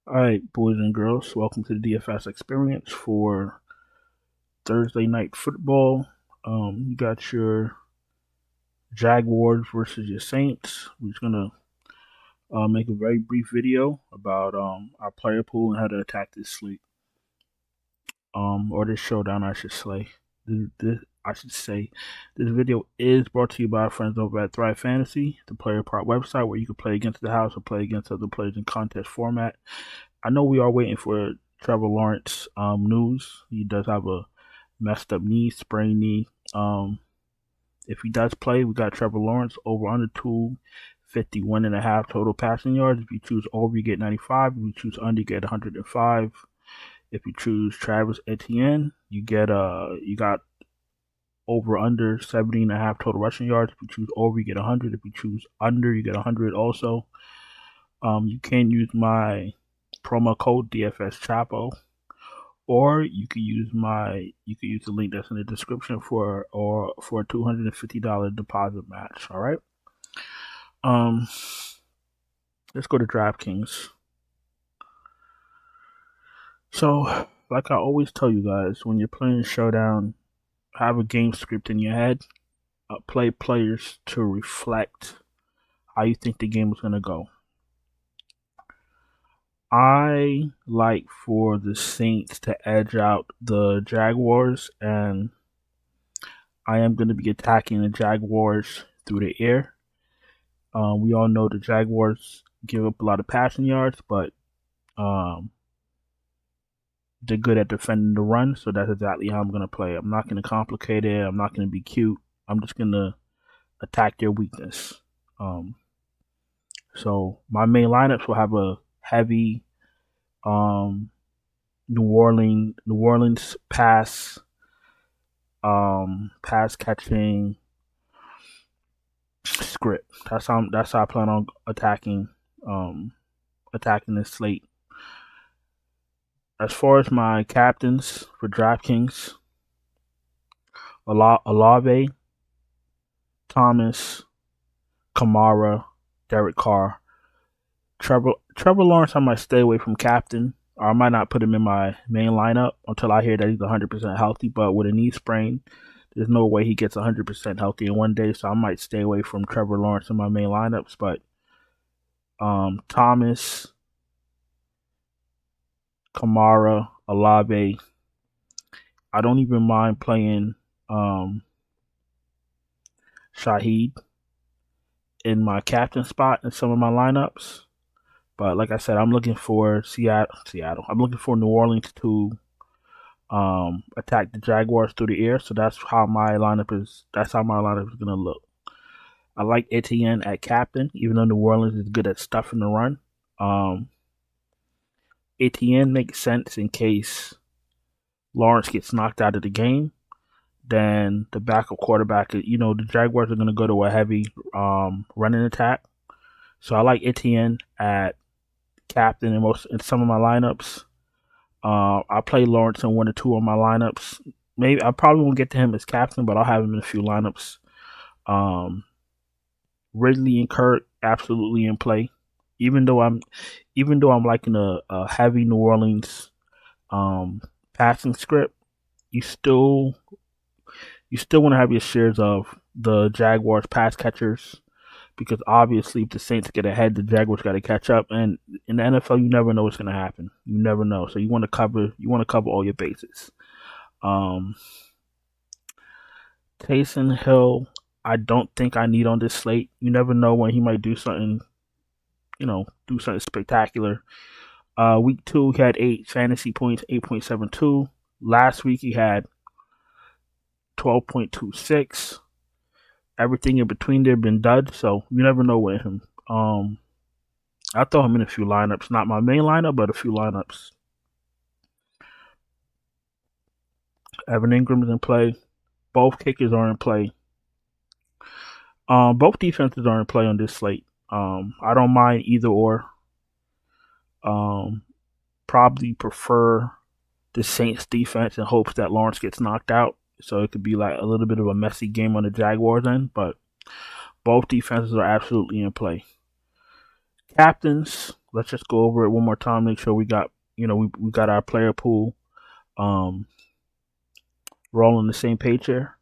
Alright, boys and girls, welcome to the DFS experience for Thursday night football. You got your Jaguars versus your Saints. We're just gonna make a very brief video about our player pool and how to attack this slate. Or this showdown, I should say. This video is brought to you by our friends over at Thrive Fantasy, the player part website where you can play against the house or play against other players in contest format. I know we are waiting for Trevor Lawrence news. He does have a messed up knee, sprained knee. If he does play, we got Trevor Lawrence over under 251.5 total passing yards. If you choose over, you get 95. If you choose under, you get 105. If you choose Travis Etienne, you got over under 70.5 total rushing yards. If you choose over, you get 100. If you choose under, you get 100 also. You can use my promo code DFS Chapo, or you could use the link that's in the description for a $250 deposit match. All right. Let's go to DraftKings. So, like I always tell you guys, when you're playing Showdown, have a game script in your head. Play players to reflect how you think the game is going to go. I like for the Saints to edge out the Jaguars, and I am going to be attacking the Jaguars through the air. We all know the Jaguars give up a lot of passing yards, but they're good at defending the run, so that's exactly how I'm going to play. I'm not going to complicate it. I'm not going to be cute. I'm just going to attack their weakness. So my main lineups will have a heavy New Orleans pass catching script. That's how I plan on attacking this slate. As far as my captains for DraftKings, Olave, Thomas, Kamara, Derek Carr, Trevor Lawrence, I might stay away from captain, or I might not put him in my main lineup until I hear that he's 100% healthy. But with a knee sprain, there's no way he gets 100% healthy in one day, so I might stay away from Trevor Lawrence in my main lineups. But Thomas, Kamara, Olave, I don't even mind playing Shaheed in my captain spot in some of my lineups. But like I said, I'm looking for Seattle. I'm looking for New Orleans to attack the Jaguars through the air. So that's how my lineup is. That's how my lineup is gonna look. I like Etienne at captain, even though New Orleans is good at stuffing the run. Etienne makes sense in case Lawrence gets knocked out of the game. Then the backup quarterback, the Jaguars are going to go to a heavy running attack. So I like Etienne at captain in some of my lineups. I play Lawrence in one or two of my lineups. Maybe I probably won't get to him as captain, but I'll have him in a few lineups. Ridley and Kirk absolutely in play. Even though I'm liking a heavy New Orleans passing script, you still want to have your shares of the Jaguars pass catchers, because obviously if the Saints get ahead, the Jaguars got to catch up. And in the NFL, you never know what's going to happen. You never know. So you want to cover all your bases. Taysom Hill, I don't think I need on this slate. You never know when he might do something, spectacular. Week 2, he had 8 fantasy points, 8.72. Last week he had 12.26. Everything in between there been dud, so you never know with him. I throw him in a few lineups, not my main lineup, but a few lineups. Evan Ingram's in play. Both kickers are in play. Both defenses are in play on this slate. I don't mind either or. Probably prefer the Saints defense in hopes that Lawrence gets knocked out. So it could be like a little bit of a messy game on the Jaguars end, but both defenses are absolutely in play. Captains. Let's just go over it one more time. Make sure we got we got our player pool. We're all on the same page here.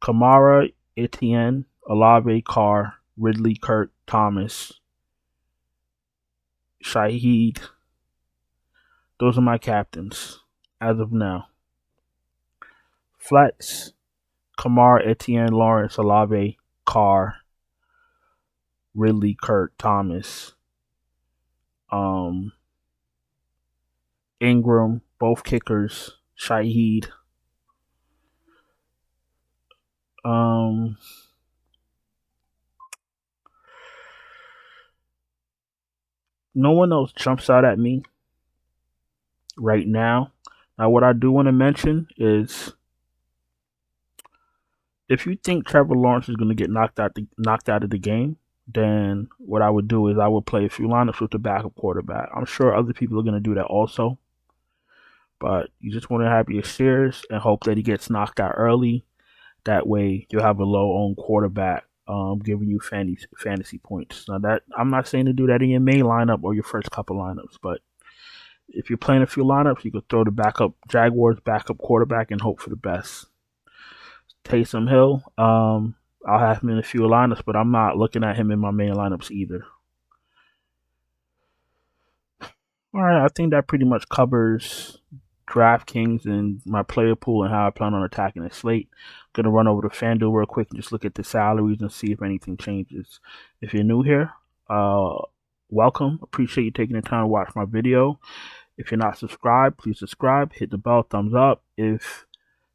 Kamara, Etienne, Olave, Carr, Ridley, Kirk, Thomas, Shaheed. Those are my captains as of now. Flex, Kamara, Etienne, Lawrence, Olave, Carr, Ridley, Kirk, Thomas, Ingram, both kickers, Shaheed. No one else jumps out at me right now. Now, what I do want to mention is, if you think Trevor Lawrence is going to get knocked out of the game, then what I would do is I would play a few lineups with the backup quarterback. I'm sure other people are going to do that also, but you just want to have your shares and hope that he gets knocked out early. That way, you'll have a low-owned quarterback giving you fantasy points. Now, that I'm not saying to do that in your main lineup or your first couple lineups, but if you're playing a few lineups, you could throw the Jaguars backup quarterback and hope for the best. Taysom Hill, I'll have him in a few lineups, but I'm not looking at him in my main lineups either. All right, I think that pretty much covers DraftKings and my player pool and how I plan on attacking the slate. I'm going to run over to FanDuel real quick and just look at the salaries and see if anything changes. If you're new here, welcome. Appreciate you taking the time to watch my video. If you're not subscribed, please subscribe. Hit the bell, thumbs up. If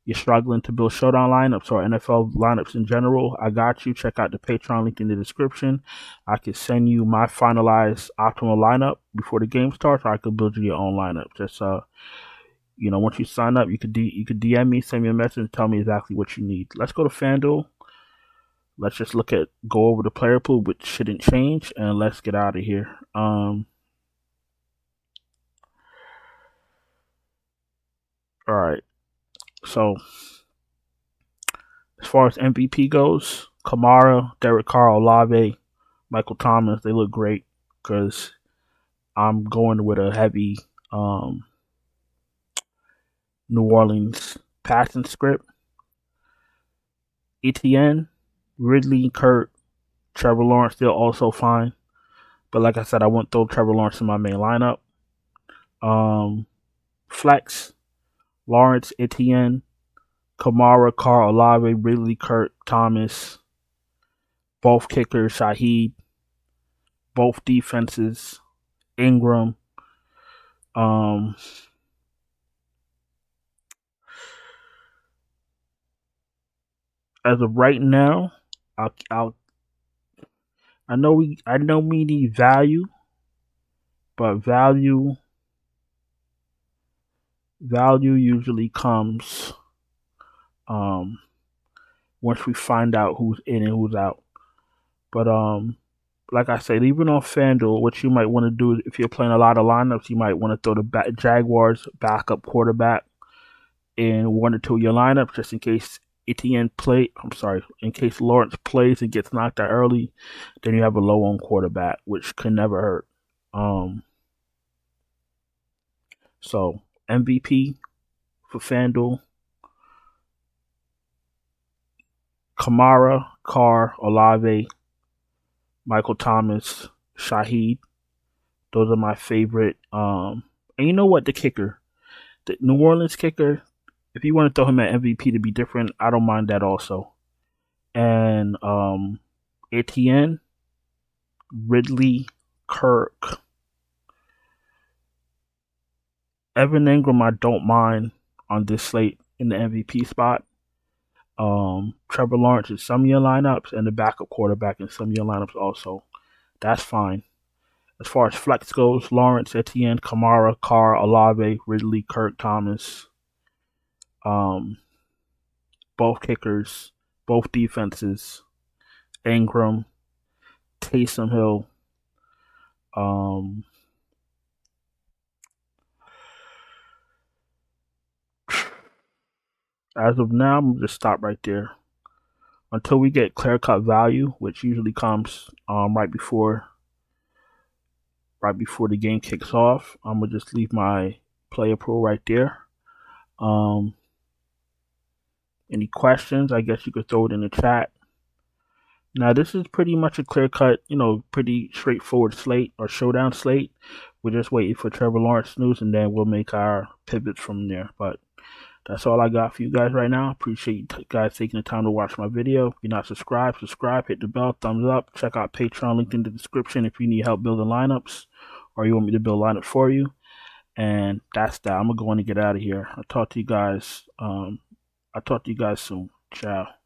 you're struggling to build showdown lineups or NFL lineups in general, I got you. Check out the Patreon link in the description. I can send you my finalized optimal lineup before the game starts, or I could build you your own lineup. Just once you sign up, you could DM me, send me a message, and tell me exactly what you need. Let's go to FanDuel. Let's just go over the player pool, which shouldn't change, and let's get out of here. All right. So, as far as MVP goes, Kamara, Derek Carr, Olave, Michael Thomas, they look great because I'm going with a heavy New Orleans passing script. Etienne, Ridley, Kurt, Trevor Lawrence, still also fine. But like I said, I wouldn't throw Trevor Lawrence in my main lineup. Flex, Lawrence, Etienne, Kamara, Carr, Olave, Ridley, Kurt, Thomas, both kickers, Shaheed, both defenses, Ingram. As of right now, I know we need value, but value usually comes once we find out who's in and who's out. But like I said, even on FanDuel, what you might want to do is, if you're playing a lot of lineups, you might want to throw the Jaguars backup quarterback in one or two of your lineups, just in case in case Lawrence plays and gets knocked out early, then you have a low-owned quarterback, which can never hurt. So MVP for FanDuel, Kamara, Carr, Olave, Michael Thomas, Shaheed. Those are my favorite. And you know what? The kicker, the New Orleans kicker, if you want to throw him at MVP to be different, I don't mind that also. And Etienne, Ridley, Kirk, Evan Ingram, I don't mind on this slate in the MVP spot. Trevor Lawrence in some of your lineups and the backup quarterback in some of your lineups also. That's fine. As far as flex goes, Lawrence, Etienne, Kamara, Carr, Olave, Ridley, Kirk, Thomas. Both kickers, both defenses, Ingram, Taysom Hill. As of now, I'm going to just stop right there. Until we get clear-cut value, which usually comes right before right before the game kicks off. I'm gonna just leave my player pool right there. Any questions? I guess you could throw it in the chat. Now this is pretty much a clear cut, pretty straightforward slate or showdown slate. We're just waiting for Trevor Lawrence news, and then we'll make our pivots from there. But that's all I got for you guys right now. Appreciate you guys taking the time to watch my video. If you're not subscribed, subscribe, hit the bell, thumbs up. Check out Patreon, linked in the description if you need help building lineups or you want me to build lineups for you. And that's that. I'm gonna go in and get out of here. I'll talk to you guys. I'll talk to you guys soon. Ciao.